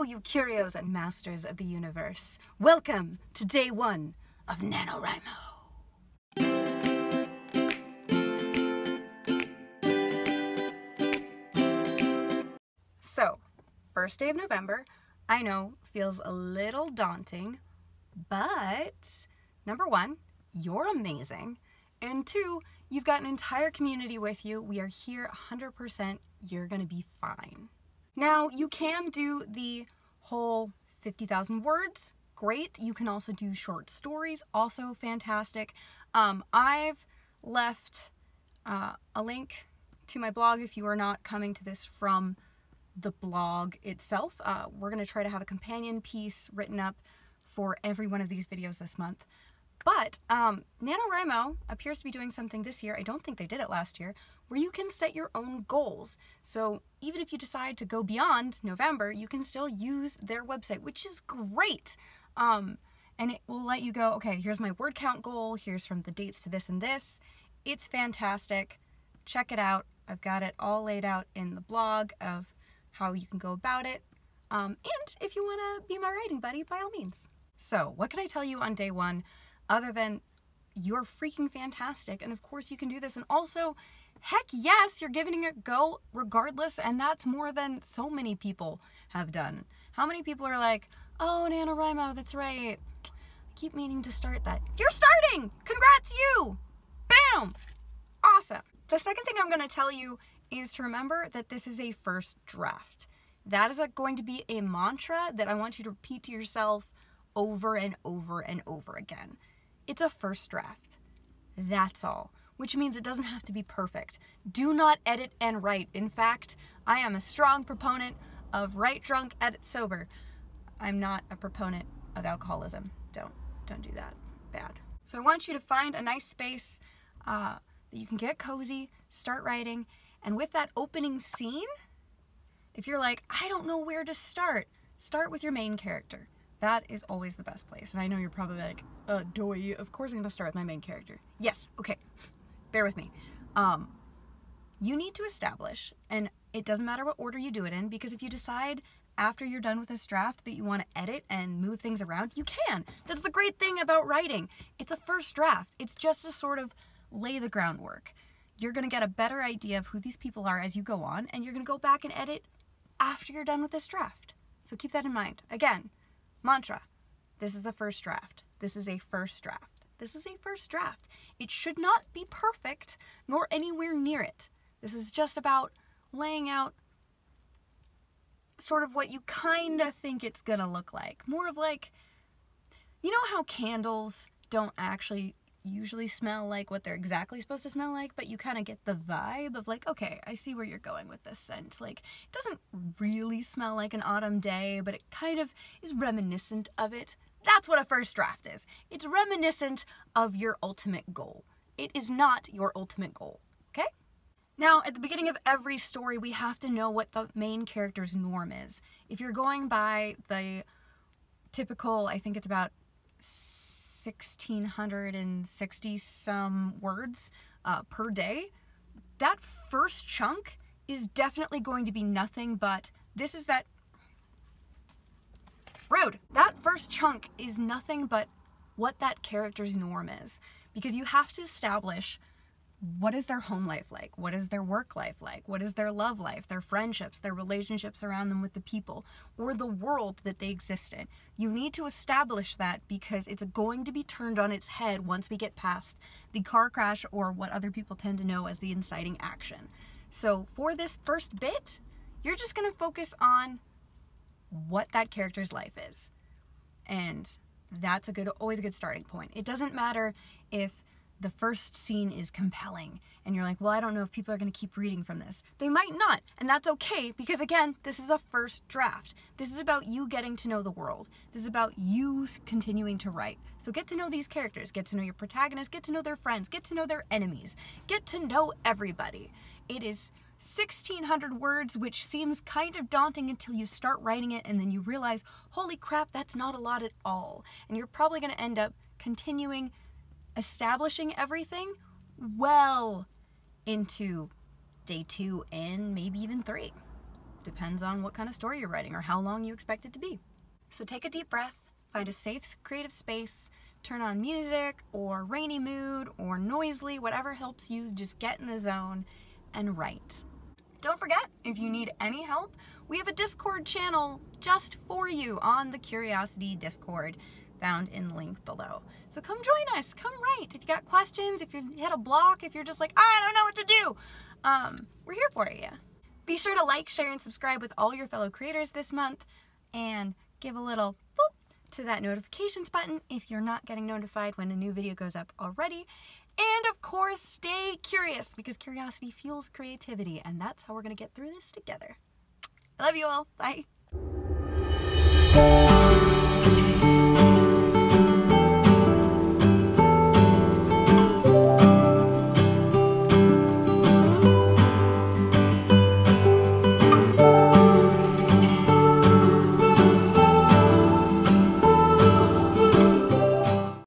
Hello, you curios and masters of the universe. Welcome to day 1 of NaNoWriMo. So, first day of November, I know, feels a little daunting, but number 1, you're amazing. And 2, you've got an entire community with you. We are here 100%. You're gonna be fine. Now, you can do the whole 50,000 words. Great. You can also do short stories. Also fantastic. I've left a link to my blog if you are not coming to this from the blog itself. We're going to try to have a companion piece written up for every one of these videos this month. But NaNoWriMo appears to be doing something this year, I don't think they did it last year, where you can set your own goals. So even if you decide to go beyond November, you can still use their website, which is great. And it will let you go, okay, here's my word count goal, here's from the dates to this and this. It's fantastic. Check it out. I've got it all laid out in the blog of how you can go about it. And if you want to be my writing buddy, by all means. So what can I tell you on day 1? Other than you're freaking fantastic, and of course you can do this, and also, heck yes, you're giving it a go regardless, and that's more than so many people have done. How many people are like, oh, NaNoWriMo, that's right, I keep meaning to start that. You're starting! Congrats you! Bam! Awesome. The second thing I'm going to tell you is to remember that this is a first draft. That is going to be a mantra that I want you to repeat to yourself over and over and over again. It's a first draft. That's all. Which means it doesn't have to be perfect. Do not edit and write. In fact, I am a strong proponent of write drunk, edit sober. I'm not a proponent of alcoholism. Don't do that. Bad. So I want you to find a nice space that you can get cozy, start writing, and with that opening scene, if you're like, I don't know where to start with your main character. That is always the best place. And I know you're probably like, doy, of course I'm going to start with my main character. Yes, okay, bear with me. You need to establish, and it doesn't matter what order you do it in, because if you decide after you're done with this draft that you want to edit and move things around, you can. That's the great thing about writing. It's a first draft. It's just to sort of lay the groundwork. You're going to get a better idea of who these people are as you go on, and you're going to go back and edit after you're done with this draft. So keep that in mind. Again, mantra, this is a first draft. This is a first draft. This is a first draft. It should not be perfect, nor anywhere near it. This is just about laying out sort of what you kind of think it's gonna look like. More of like, you know how candles don't actually usually smell like what they're exactly supposed to smell like, but you kind of get the vibe of like, okay, I see where you're going with this scent. Like, it doesn't really smell like an autumn day, but it kind of is reminiscent of it. That's what a first draft is. It's reminiscent of your ultimate goal. It is not your ultimate goal, okay? Now, at the beginning of every story, we have to know what the main character's norm is. If you're going by the typical, I think it's about 1,660 some words per day, that first chunk is definitely going to be nothing but, this is that, rude, that first chunk is nothing but what that character's norm is. Because you have to establish, what is their home life like? What is their work life like? What is their love life, their friendships, their relationships around them with the people, or the world that they exist in? You need to establish that because it's going to be turned on its head once we get past the car crash or what other people tend to know as the inciting action. So for this first bit, you're just going to focus on what that character's life is. And that's always a good starting point. It doesn't matter if the first scene is compelling and you're like, well, I don't know if people are going to keep reading from this. They might not, and that's okay, because again, this is a first draft. This is about you getting to know the world. This is about you continuing to write. So get to know these characters, get to know your protagonists, get to know their friends, get to know their enemies, get to know everybody. It is 1,600 words, which seems kind of daunting until you start writing it and then you realize, holy crap, that's not a lot at all. And you're probably going to end up continuing establishing everything well into day 2 and maybe even 3. Depends on what kind of story you're writing or how long you expect it to be. So take a deep breath, find a safe, creative space, turn on music or rainy mood or noisily, whatever helps you just get in the zone and write. Don't forget, if you need any help, we have a Discord channel just for you on the Curiosity Discord, found in the link below. So come join us, come write. If you got questions, if you hit a block, if you're just like, I don't know what to do, we're here for you. Be sure to like, share, and subscribe with all your fellow creators this month, and give a little boop to that notifications button if you're not getting notified when a new video goes up already. And of course, stay curious, because curiosity fuels creativity, and that's how we're going to get through this together. I love you all. Bye.